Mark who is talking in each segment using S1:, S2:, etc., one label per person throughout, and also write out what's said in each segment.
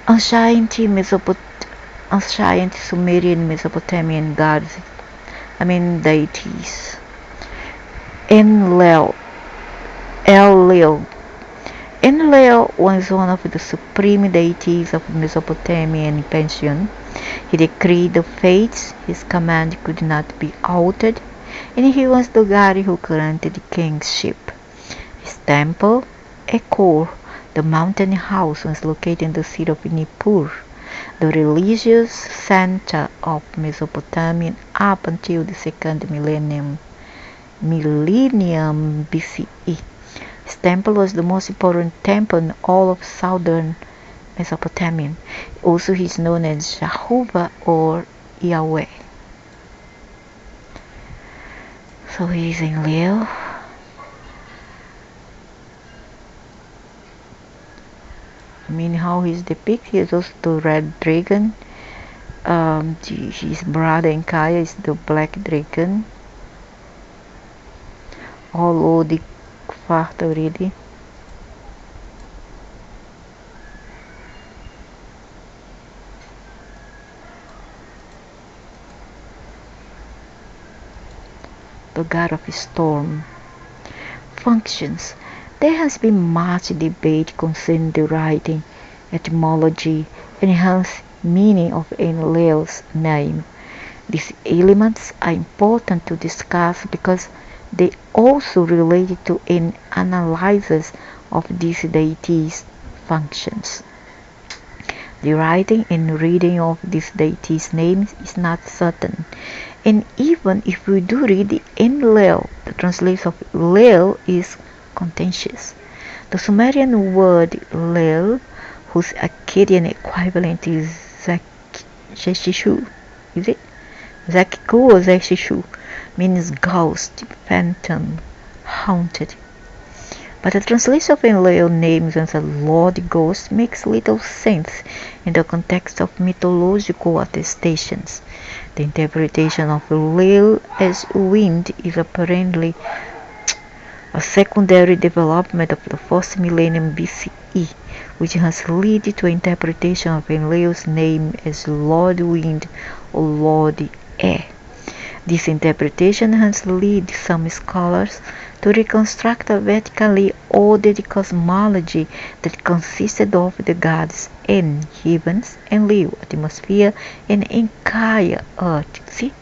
S1: Ancient Sumerian Mesopotamian gods, deities. ENLIL. Ellil. ENLIL was one of the supreme deities of Mesopotamian pantheon. He decreed the fates, his command could not be altered, and he was the god who granted kingship. His temple, Ekor, the mountain house, was located in the city of Nippur, the religious center of Mesopotamia up until the second millennium BCE. His temple was the most important temple in all of southern Mesopotamia. Also, he is known as JEHOVAH or Yahweh. So he is ENLIL. How he's depicted. He is also the red dragon. His brother in Kaya is the black dragon. All the fact already. The god of storm. Functions. There has been much debate concerning the writing, etymology, and hence meaning of ENLIL's name. These elements are important to discuss because they also relate to an analysis of these deities' functions. The writing and reading of these deities' names is not certain, and even if we do read the ENLIL, the translation of Lil is contentious. The Sumerian word Lil, whose Akkadian equivalent is Zeshishu, is it? Zakiku or Zeshishu, means ghost, phantom, haunted. But the translation of ENLIL names as a Lord Ghost makes little sense in the context of mythological attestations. The interpretation of Ellil as wind is apparently a secondary development of the first millennium BCE, which has led to interpretation of ENLIL's name as Lord Wind or Lord Air. This interpretation has led some scholars to reconstruct a vertically ordered cosmology that consisted of the gods En, heavens, Enlil, atmosphere, and Enkaya, earth. See,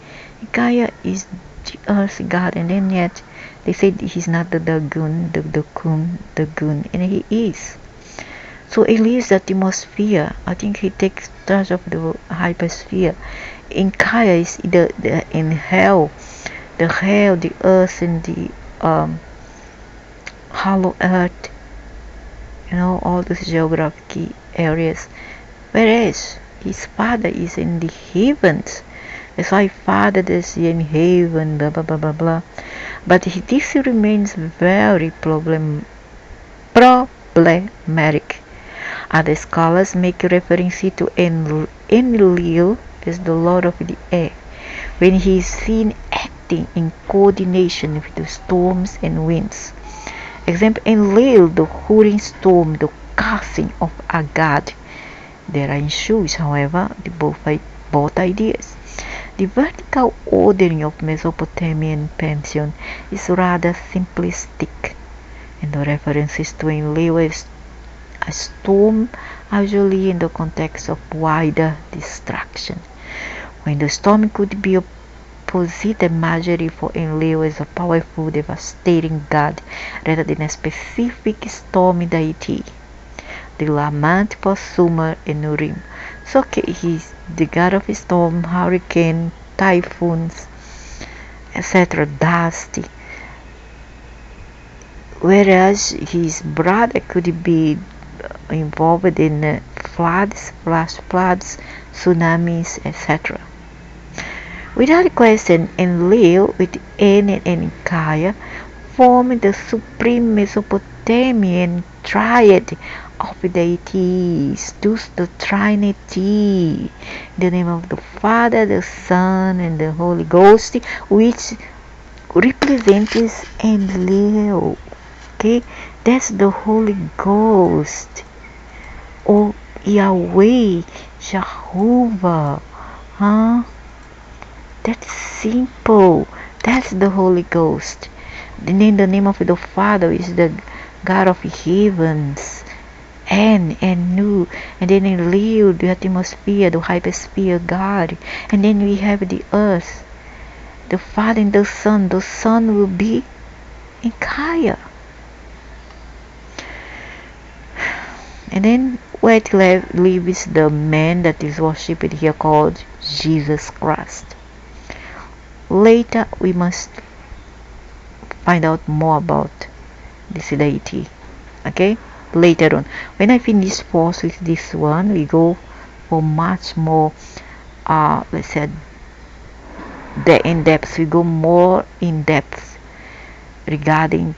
S1: Enkaya is the earth god, and then yet they said he's not the Dagon, the Kun, and he is. So Ellil is the atmosphere. I think he takes charge of the hypersphere. Enkaya is in hell, the earth, and the hollow earth, all those geographic areas, whereas his father is in the heavens. That's why father is in heaven, blah blah blah blah blah. But this remains very problematic. Other scholars make reference to Enlil as the Lord of the Air, when he is seen acting in coordination with the storms and winds. Example, Enlil, the hurling storm, the casting of a god. There are issues, however, both ideas. The vertical ordering of Mesopotamian pantheon is rather simplistic, and the references to Enlil as a storm are usually in the context of wider destruction, when the storm could be opposite imagery for Enlil as a powerful, devastating god rather than a specific stormy deity. The lament for Sumer and Urim. So okay, he's the god of storm, hurricane, typhoons, etc., dusty. Whereas his brother could be involved in floods, flash floods, tsunamis, etc. Without question, Enlil with En and Enkaya form the supreme Mesopotamian triad of deities, thus the Trinity, the name of the Father, the Son, and the Holy Ghost, which represents Enlil. Okay, that's the Holy Ghost, or Yahweh, Jehovah. Huh? That's simple. That's the Holy Ghost. The name of the Father is the God of heavens. And new, and then Ellil, the atmosphere, the hypersphere God, and then we have the earth, the Father and the Son. The Son will be in Kaya, and then where it lives the man that is worshipped here called Jesus Christ. Later we must find out more about this deity. Okay, later on, when I finish first with this one, we go for much more let's say the in-depth. We go more in depth regarding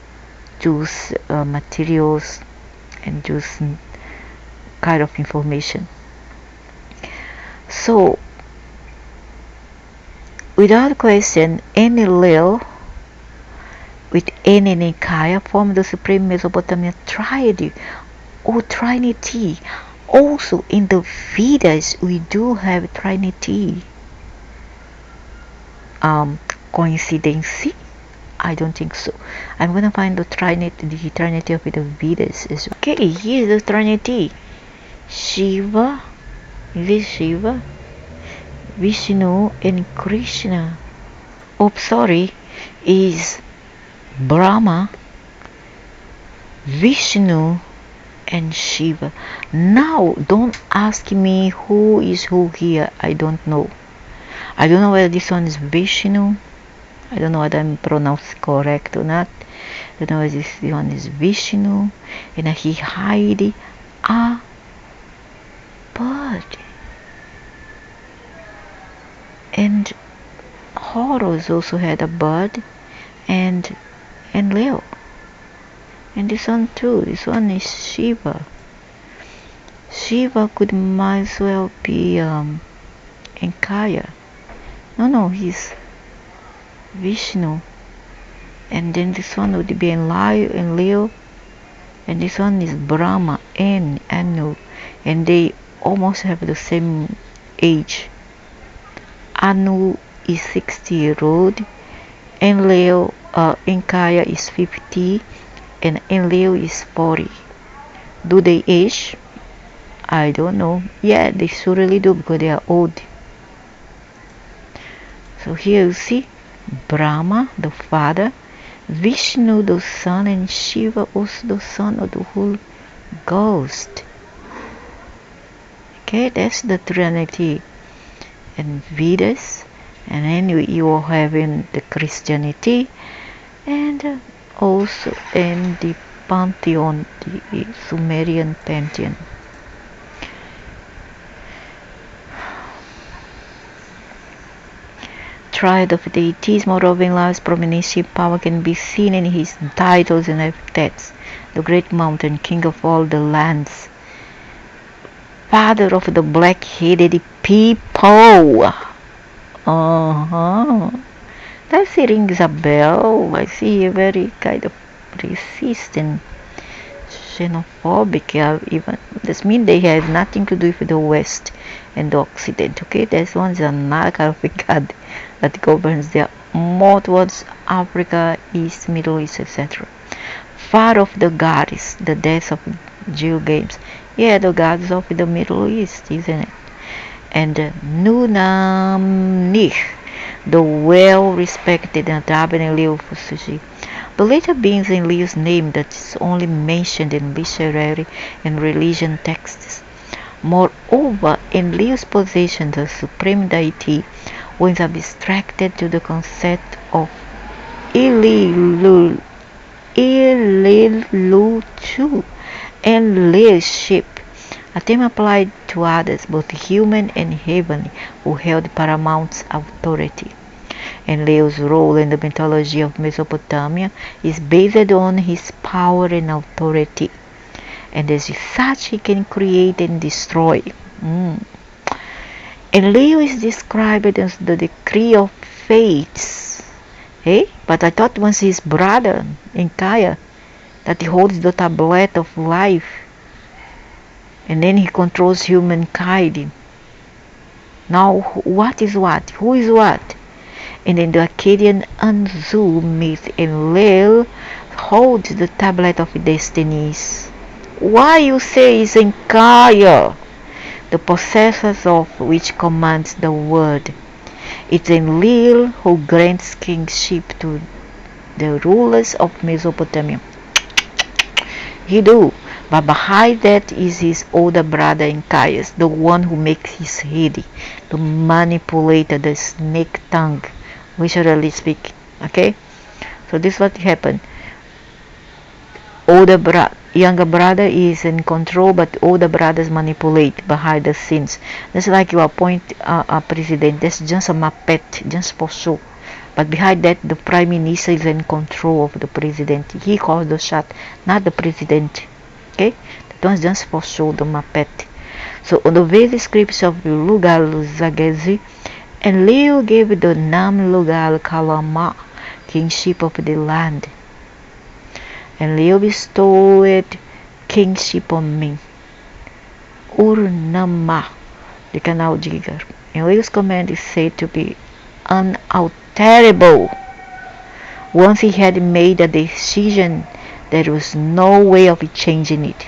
S1: those materials and those kind of information. So without question, ENLIL with N and Nikaya form the supreme Mesopotamian triad or trinity. Also in the Vedas we do have trinity. Coincidence? I don't think so. I'm gonna find the trinity of the Vedas. Okay, here's the trinity. Shiva, Vishnu, and Krishna. Oh, sorry, is Brahma, Vishnu, and Shiva. Now, don't ask me who is who here. I don't know. I don't know whether this one is Vishnu. I don't know whether I'm pronounced correct or not. I don't know whether this one is Vishnu. And he hide a bird. And Horus also had a bird. And Leo. And this one too. This one is Shiva. Shiva could might as well be Enkaya. No, he's Vishnu. And then this one would be Ellil. And this one is Brahma and Anu. And they almost have the same age. Anu is 60-year-old. Ellil, Enkaya is 50. And Ellil is 40. Do they age? I don't know. Yeah, they surely do because they are old. So here you see Brahma, the Father, Vishnu, the Son, and Shiva, also the Son of the Holy Ghost. Okay, that's the Trinity and Vedas. And then you are having the Christianity and also in the Pantheon, the Sumerian Pantheon. Triad of deities, moreover in life's prominent power can be seen in his titles and epithets. The great mountain, king of all the lands, father of the black-headed people. That rings a bell. I see a very kind of racist and xenophobic. Even this means they have nothing to do with the West and the Occident. Okay, this one is another kind of god that governs there more towards Africa, East, Middle East, etc. Far of the goddess, the death of Jew games. Yeah, the gods of the Middle East, isn't it? And Nunamnih, the well-respected and Ellil for sushi. The later beings in Ellil's name that is only mentioned in literary and religion texts. Moreover, in Ellil's possession, the supreme deity was abstracted to the concept of Ellil too, and leadership, a term applied to others, both human and heavenly, who held paramount authority. Ellil's role in the mythology of Mesopotamia is based on his power and authority, and as such he can create and destroy. Ellil is described as the decree of fates. Hey, but I thought once his brother, Enkaya, that he holds the tablet of life. and then he controls humankind. Now what is what? Who is what? And in the Akkadian Anzu myth, Ellil holds the tablet of destinies. Why you say is Enkaya, the possessor of which commands the word. It's Enlil who grants kingship to the rulers of Mesopotamia. He do, but behind that is his older brother Encaius, the one who makes his head, the manipulator, the snake tongue, visually speaking. Okay, so this is what happened. Younger brother is in control, but older brothers manipulate behind the scenes. That's like you appoint a president. That's just a muppet, just for show. But behind that, the prime minister is in control of the president. He calls the shot, not the president. Okay, that one's just for show, the muppet. So on the very scripts of Lugal Zagezi, Enlil gave the Nam Lugal Kalama kingship of the land. Enlil bestowed kingship on me. Urnama, the canal digger. Enlil's command is said to be unalterable. Once he had made a decision, there was no way of changing it.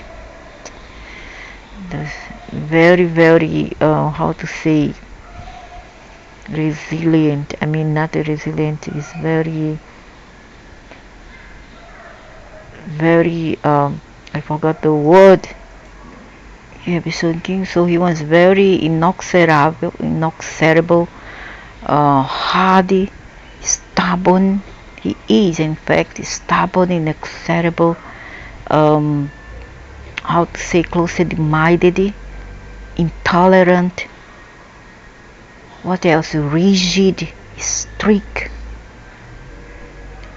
S1: That's very, how to say, resilient. I mean, not resilient, it's very, I forgot the word. King, so he was very inexorable, hardy, stubborn. He is, in fact, stubborn, inexorable, how to say, closed-minded, intolerant. What else? Rigid, strict.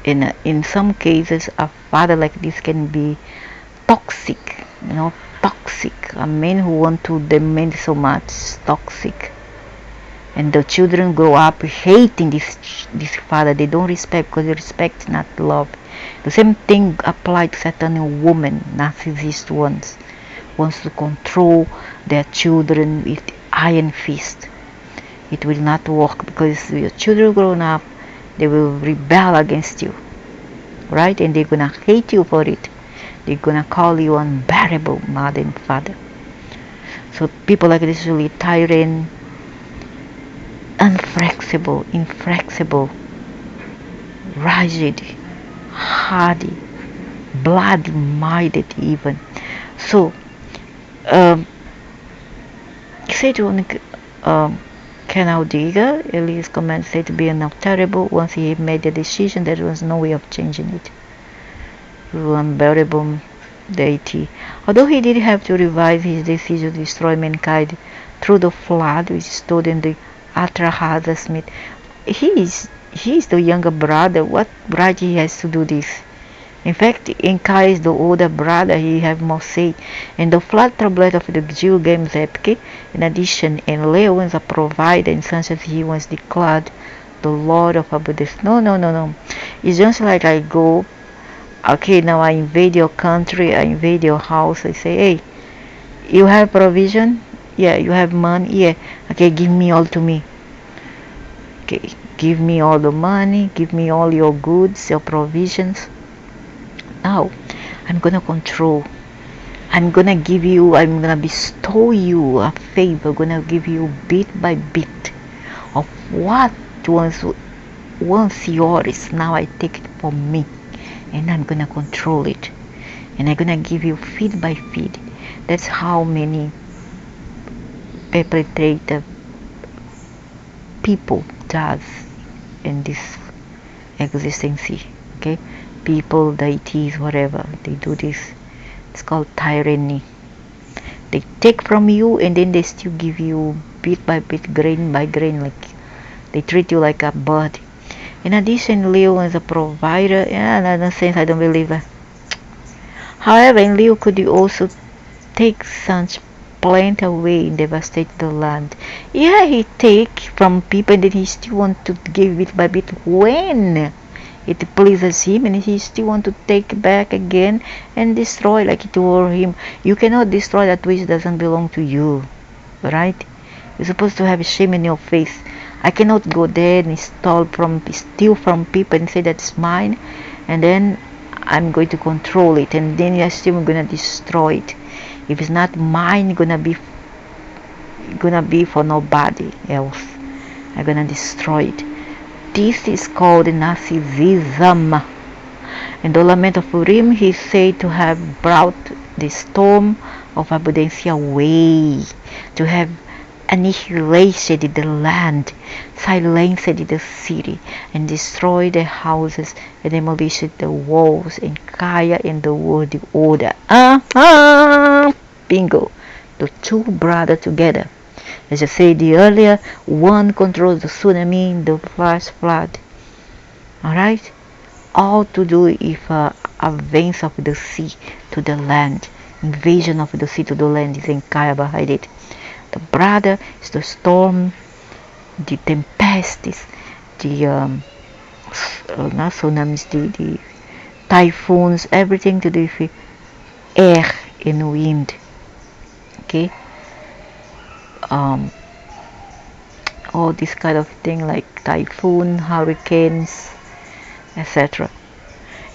S1: In some cases, a father like this can be toxic. Toxic. A man who wants to demand so much is toxic. And the children grow up hating this father. They don't respect, because respect is not love. The same thing applies to certain women, narcissist ones, wants to control their children with iron fist. It will not work, because your children grown up, they will rebel against you, right? And they're gonna hate you for it. They're gonna call you unbearable mother and father. So people like this really tyrant, inflexible, rigid, hardy, bloody-minded even. So, say to canal digger, Ellil's command said to be unalterable. Once he made the decision, there was no way of changing it. Unbearable deity. Although he did have to revise his decision to destroy mankind through the flood, which is told in the Atrahaza Smith, he is the younger brother. What right he has to do this? In fact, Inkai is the older brother. He have more say. And the flood tablet of the Jew games epic. In addition, Enlil was a provider, in such as he was declared the Lord of Abundance. No. It's just like I go, okay, now I invade your country, I invade your house. I say, hey, you have provision? Yeah. You have money? Yeah. Okay, give me all to me. Okay, give me all the money, give me all your goods, your provisions. Now, I'm gonna control. I'm gonna bestow you a favor. I'm gonna give you bit by bit of what once yours. Now I take it for me, and I'm gonna control it, and I'm gonna give you feed by feed. That's how many perpetrator people does in this existence. Okay, people, deities, whatever, they do this. It's called tyranny. They take from you, and then they still give you bit by bit, grain by grain, like they treat you like a bird. In addition, Leo is a provider. In another sense, I don't believe that. However, Leo could also take such plant away and devastate the land. Yeah, he take from people, and then he still want to give bit by bit when it pleases him, and he still want to take back again and destroy like it were him. You cannot destroy that which doesn't belong to you, right? You're supposed to have shame in your face. I cannot go there and steal from people and say that's mine, and then I'm going to control it, and then you're still gonna destroy it. If it's not mine, gonna be for nobody else. I'm gonna destroy it. This is called narcissism. In the Lament of Urim, he said to have brought the storm of abundance away, to have annihilated the land, silenced the city, and destroyed the houses, and demolished the walls, and Kaya and the world order. Bingo! The two brothers together. As I said earlier, one controls the tsunami, the flash flood. Alright? All to do with advance of the sea to the land. Invasion of the sea to the land is in Kaya behind it. The brother is the storm, the tempests, the not tsunamis, the typhoons, everything to do with air and wind. Okay? All this kind of thing like typhoon, hurricanes, etc.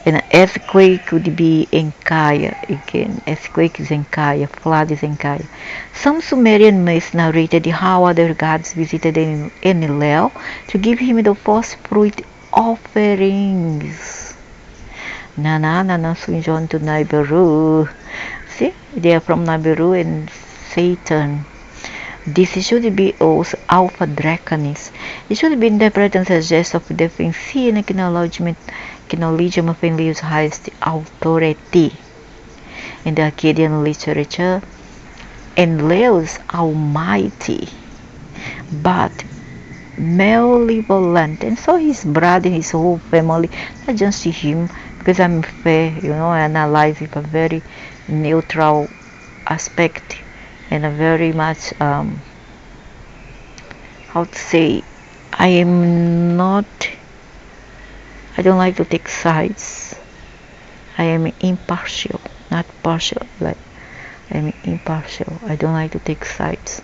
S1: And an earthquake would be in Kaya again. Earthquake is in Kaya, flood is in Kaya. Some Sumerian myths narrated how other gods visited ENLIL to give him the first fruit offerings. Nana Sunjon to Nibiru. See, they are from Nibiru and Satan. This should be also Alpha Draconis. It should be interpreted as a gest of defense and acknowledgement of Enlil's highest authority. In the Akkadian literature, Enlil is almighty, but malevolent, and so his brother, his whole family, not just him, because I'm fair, I analyze with a very neutral aspect and a very much how to say, I don't like to take sides. I am impartial, not partial. Like I am impartial. I don't like to take sides.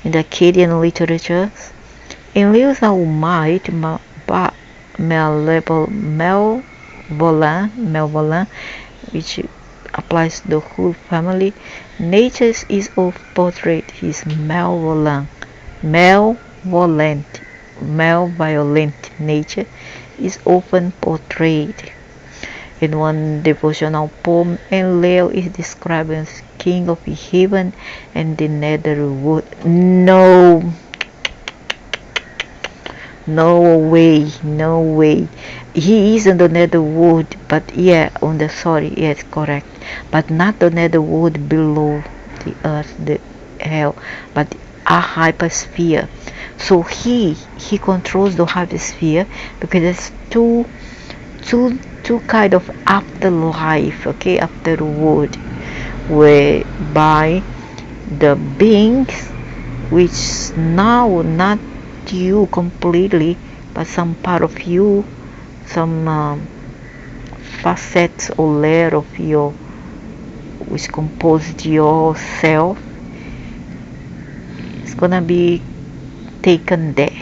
S1: In the Akkadian literature, Enlil's almighty, but malevolent, which applies to the whole family. Nature is of portrait. His malevolent nature is often portrayed. In one devotional poem, Ellil is described as king of heaven and the netherworld. No way. He is in the netherworld, but yes, correct. But not the netherworld below the earth, the hell, but a hypersphere. So he controls the hypersphere because there's two kind of afterlife, okay, afterworld, whereby the beings which now not you completely, but some part of you, some facets or layer of your which composed yourself, it's gonna be taken there.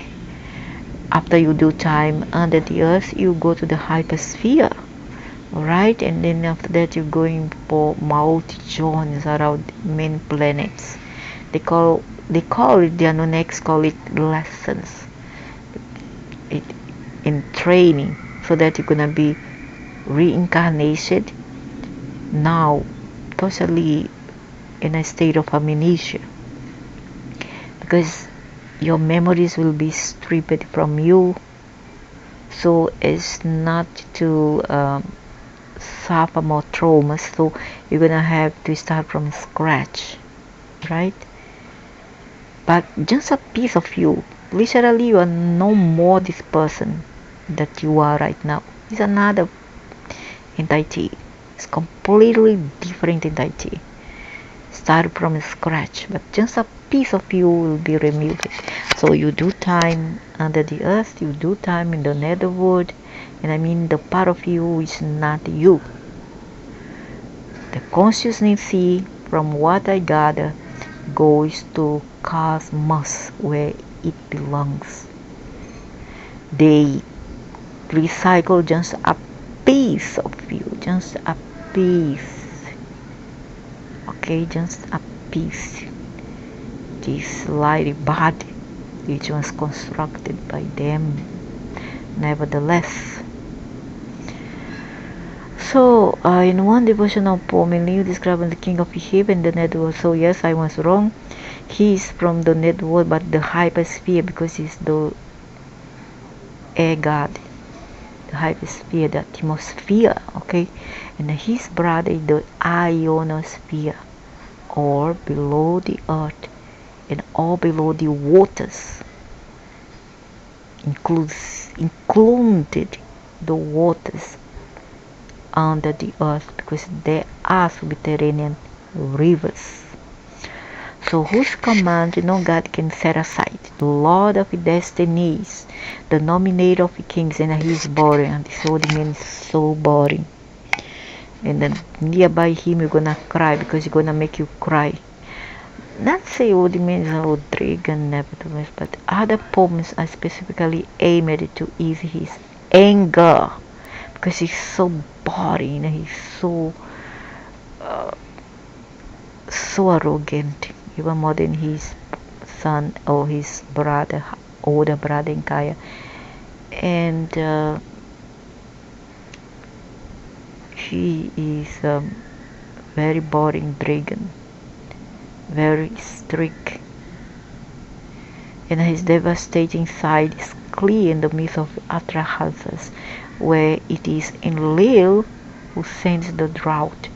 S1: After you do time under the earth, you go to the hypersphere, alright, and then after that you're going for multi-journeys around main planets. They call it, the Anunnaks call it lessons in training, so that you're gonna be reincarnated now totally in a state of amnesia, because your memories will be stripped from you, so as not to suffer more traumas. So you're gonna have to start from scratch, right? But just a piece of you, literally you are no more this person that you are right now. It's another entity. It's completely different entity. Start from scratch, but just a piece of you will be removed. So you do time under the earth, you do time in the netherworld, and I mean the part of you is not you. The consciousness from what I gather goes to cosmos where it belongs. They recycle just a piece of you, just a piece. Okay, just a piece. This light body which was constructed by them. Nevertheless. So, in one devotional poem, Ellil describing the king of heaven, the network. So yes, I was wrong. He is from the network, but the hypersphere, because he's the air god. The hypersphere, the atmosphere, okay? And his brother is the ionosphere, or below the earth, and all below the waters. Included the waters under the earth, because there are subterranean rivers. So whose command God can set aside? The Lord of destinies, the nominator of kings, and he is boring. And this old man is so boring. And then nearby him you're gonna cry, because he's gonna make you cry. Not say old man is a dragon, nevertheless, but other poems are specifically aimed to ease his anger, because he's so boring, he's so arrogant, even more than his son or his brother, older brother in Kaya. And he is a very boring dragon, very strict, and his devastating side is clear in the myth of Atrahasis, where it is ENLIL who sends the drought,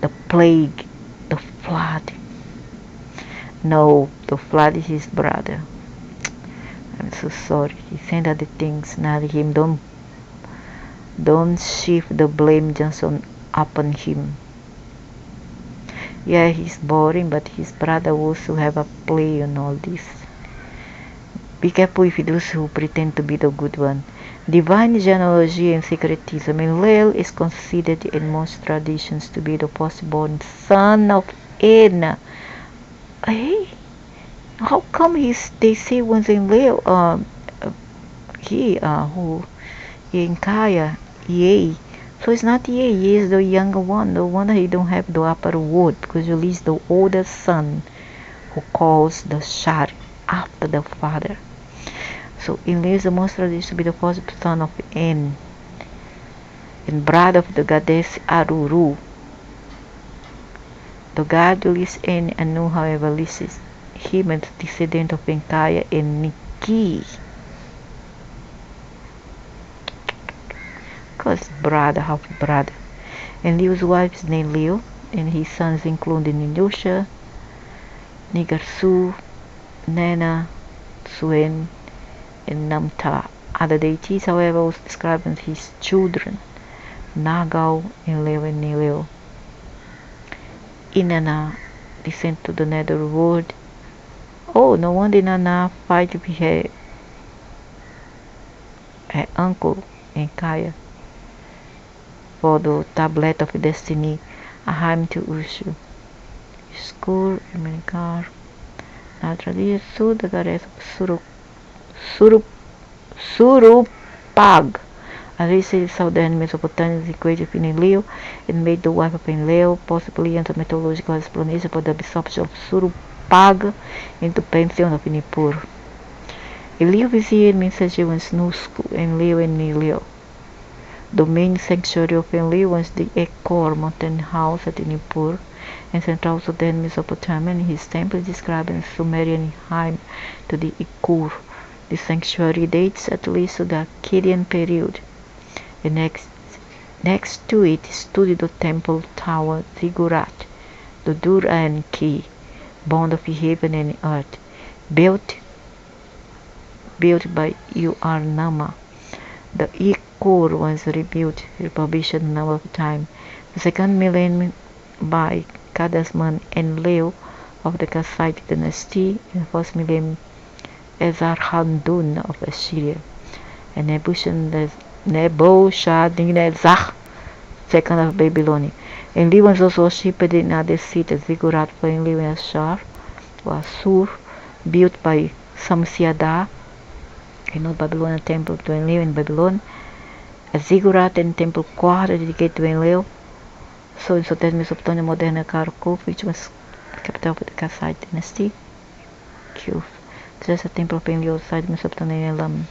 S1: the plague, the flood. No, the flood is his brother. I'm so sorry. He sent other things, not him. Don't shift the blame just upon him. Yeah, he's boring, but his brother also have a play on all this. Be careful with those who pretend to be the good one. Divine genealogy and secretism. Ellil is considered in most traditions to be the firstborn son of En. Hey, how come they say once Ellil, who in Kaya, Yea. So it's not Yea, Yea is the younger one, the one that he don't have the upper word, because Ellil is the older son who calls the Shar after the father. So Ellil is the most tradition to be the first son of En, and brother of the goddess Aruru. The god who lives in Anu, however, lists him as descendant of Enkaya and Niki. Because brother, half brother. And Liu's wife is named Liu, and his sons include Ninusha, Nigarsu, Nana, Suen, and Namta. Other deities, however, was described as his children, Nagao, Enlil, and Nilil. Inanna descend to the nether world. Oh, no wonder Inanna fight with her uncle Enkaya for the tablet of destiny, a hymn to Ushu. School, Americar, Natradi, Su, the goddess of Surupag. Alice is southern Mesopotamia is equated with Enlil and made the wife of Enlil, possibly as a mythological explanation for the absorption of Surupag into pantheon of Nippur. Ellil visited means was Nusku, Enlil and Nilil. The main sanctuary of Enlil was the Ekor mountain house at Nippur and central southern Mesopotamia, and his temple is described as Sumerian hymn to the Ekur. The sanctuary dates at least to the Akkadian period. And next to it stood the temple tower Ziggurat, the Dur-an key, bond of heaven and earth, built by Ur-Nama. The Ekur was rebuilt, refurbished a number of times. The second millennium by Kadasman Enlil of the Kassite dynasty, and the first millennium Esarhaddon of Assyria. And Nebuchadnezzar, second of Babylon. Enlil was also worshipped in other cities. Ziggurat for Enlil in Assur, built by Samsiadar, Babylonian temple to Enlil in Babylon. A ziggurat and temple quarter dedicated to Enlil. So in southern Mesopotamia, modern Kharkov, which was the capital of the Kassite dynasty. There's a temple of Enlil outside Mesopotamia and Elam.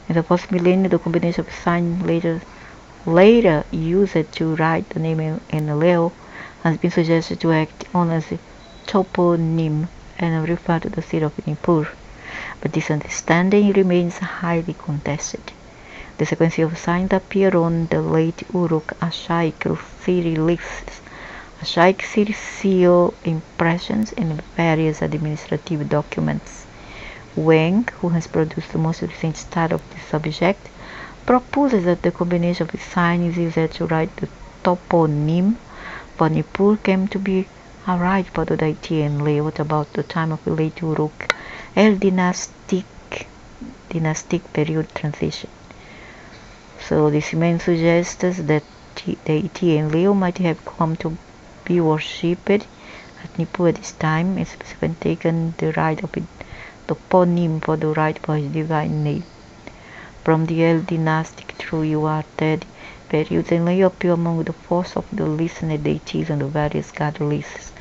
S1: In the first millennium, the combination of signs later used to write the name Enlil has been suggested to act on as a toponym and refer to the city of Nippur, but this understanding remains highly contested. The sequence of signs appear on the late Uruk Ashaik city lists, Ashaik city seal impressions, and various administrative documents. Wang, who has produced the most recent study of this subject, proposes that the combination of signs used to write the toponym for Nippur came to be arrived for the deity Enlil at about the time of the late Uruk dynastic period transition. So this main suggests that deity Enlil might have come to be worshipped at Nippur at this time, and subsequently taken the right of toponym for the right for his divine name. From the Ellil dynastic through Uarted periods, Enlil appear among the first of the listed deities on the various god lists.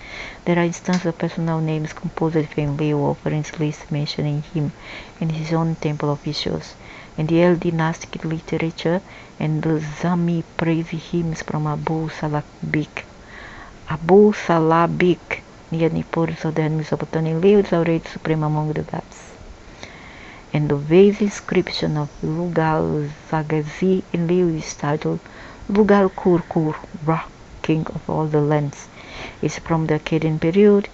S1: There are instances of personal names composed with Enlil, offerings lists mentioning him and his own temple officials. In the Ellil dynastic literature, and the Zami praise hymns from Abu Salabik near Nippur, southern Mesopotamia. Enlil is already supreme among the gods. And the vase inscription of Lugal Zagazi Enlil is titled Lugal Kurkur, Ra, king of all the lands. It's from the Akkadian period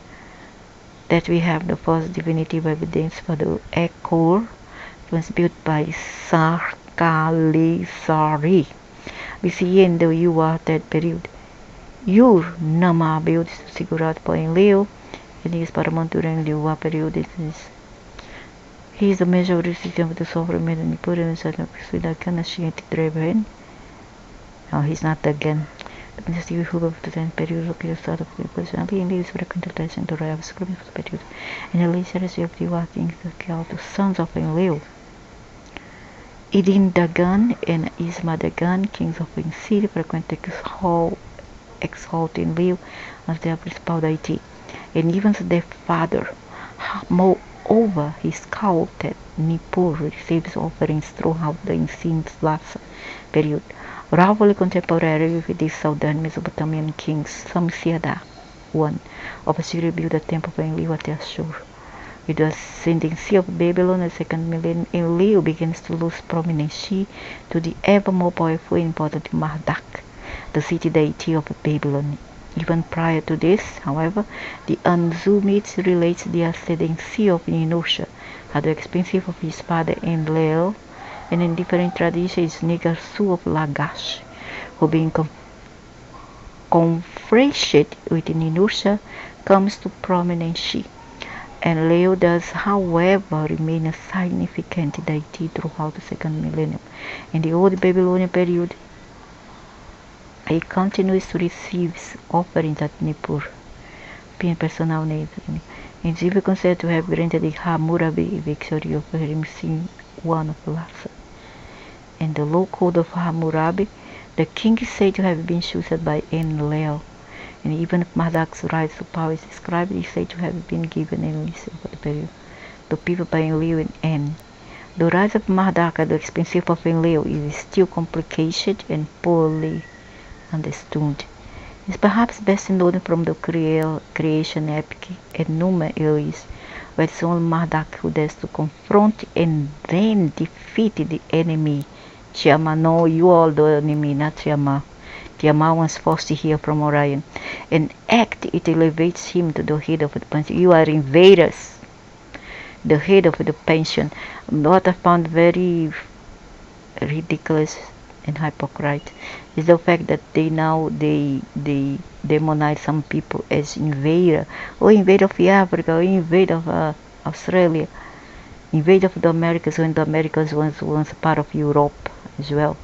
S1: that we have the first definitive evidence for the Ekur. It was built by Sarkalisari. We see in the Uarted period. Nama built ziggurat for Enlil, and he is paramount during the Uar period. He is the measure of the system of the sovereign made in Nippur and with the Kanashiatic Draven. No, he's not again. The dynasty JEHOVAH of the 10th period located start of the personality. Enlil is frequent in the royal scriptures of the period. And the literature of the Uar kings called the sons of Enlil. Idin Dagan and Isma Dagan, kings of the city, frequently exalt Enlil as their principal deity, and even their father. Moreover, his cult at Nippur receives offerings throughout the ensuing last period. Roughly contemporary with the southern Mesopotamian kings, Samsiadar I of Assyria built a temple for Enlil at Assur. With the ascendancy of Babylon in the second millennium, Enlil begins to lose prominence to the ever more powerful and important Marduk, the city deity of Babylon. Even prior to this, however, the Anzu myth relates the ascendancy of Ninurta at the expense of his father Enlil, and in different traditions, Nigarsu of Lagash, who being confronted with Ninurta, comes to prominence. Enlil does, however, remain a significant deity throughout the second millennium. In the Old Babylonian period, he continues to receive offerings at Nippur, being personal names. It is even considered to have granted the Hammurabi victory over Ramses I of Lhasa. In the law code of Hammurabi, the king is said to have been chosen by Enlil, and even if Marduk's rise to power is described, he is said to have been given a list for the period to people by Enlil and En. The rise of Marduk at the expense of Enlil is still complicated and poorly understood. It is perhaps best known from the creation epic Enuma Elish, where it's only Marduk who dares to confront and then defeat the enemy. Tiamat, no, you are the enemy, not Tiamat. Tiamat was forced here from Orion. An act, it elevates him to the head of the pension. You are invaders, the head of the pension. What I found very ridiculous and hypocrite is the fact that they demonize some people as invader, or invade of Africa, or invade of Australia, invade of the Americas when the Americas was once part of Europe. as well.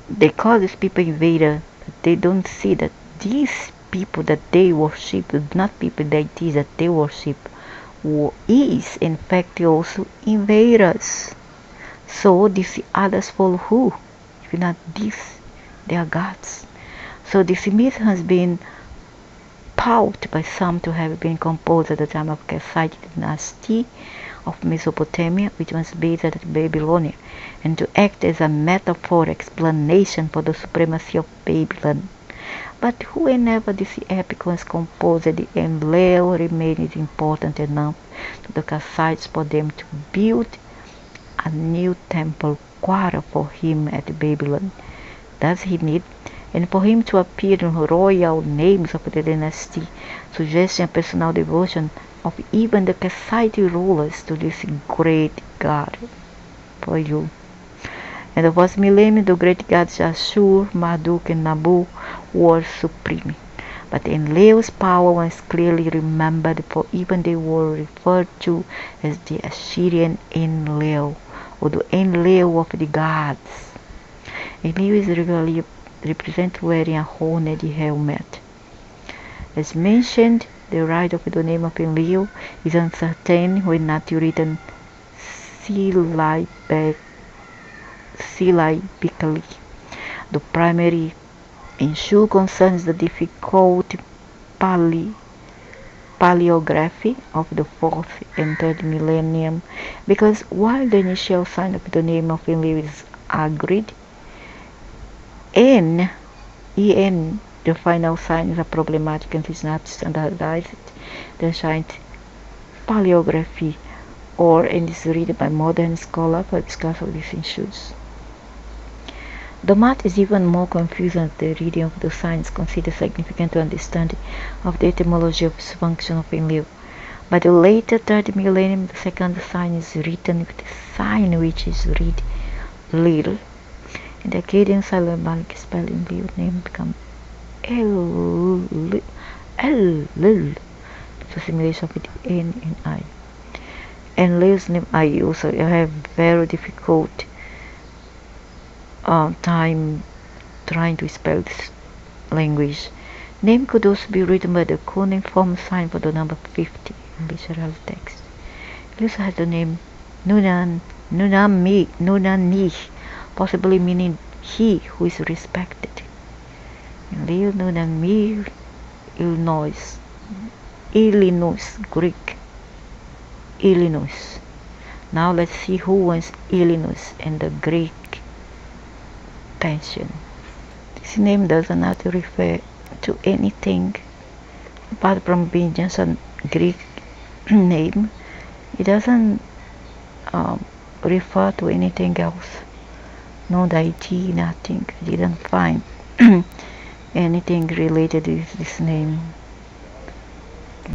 S1: They call these people invader, but they don't see that these people that they worship, not people deities that they worship, is in fact also invaders. So these others follow who? If not these, they are gods. So this myth has been thought by some to have been composed at the time of Kassite dynasty of Mesopotamia, which was based at Babylonia, and to act as a metaphor explanation for the supremacy of Babylon. But whenever this epic was composed, the ENLIL remained important enough to the Kassites for them to build a new temple quarter for him at Babylon. Thus he need, and for him to appear in royal names of the dynasty, suggesting a personal devotion of even the Kassite rulers to this great god. For you. And the first millennium, the great gods Ashur, Marduk, and Nabu were supreme. But Enlil's power was clearly remembered, for even they were referred to as the Assyrian Enlil, or the Enlil of the gods. Enlil is regularly represented wearing a horned helmet. As mentioned, the right of the name of Enlil is uncertain when not written syllabically. The primary issue concerns the difficult paleography of the 4th and 3rd millennium, because while the initial sign of the name of Enlil is agreed, En, the final signs are problematic and is not standardized. The ancient paleography, and is read by modern scholars for discussion of these issues. The math is even more confusing than the reading of the signs considered significant to understanding of the etymology of this function of Enlil. By the later 3rd millennium, the second sign is written with the sign which is read Lil. In the Akkadian syllabic spelling, the name becomes Ellil. It's a simulation of the N and I. And Lil's name I also have very difficult time trying to spell this language. Name could also be written by the cuneiform sign for the number 50 in literal text. It also has the name Nunani, possibly meaning he who is respected. Enlil, Nunami, Illinois, Greek, Illinois. Now let's see who was Illinois in the Greek tension. This name does not refer to anything apart from being just a Greek name. It doesn't refer to anything else. No deity, nothing. I didn't find anything related with this name.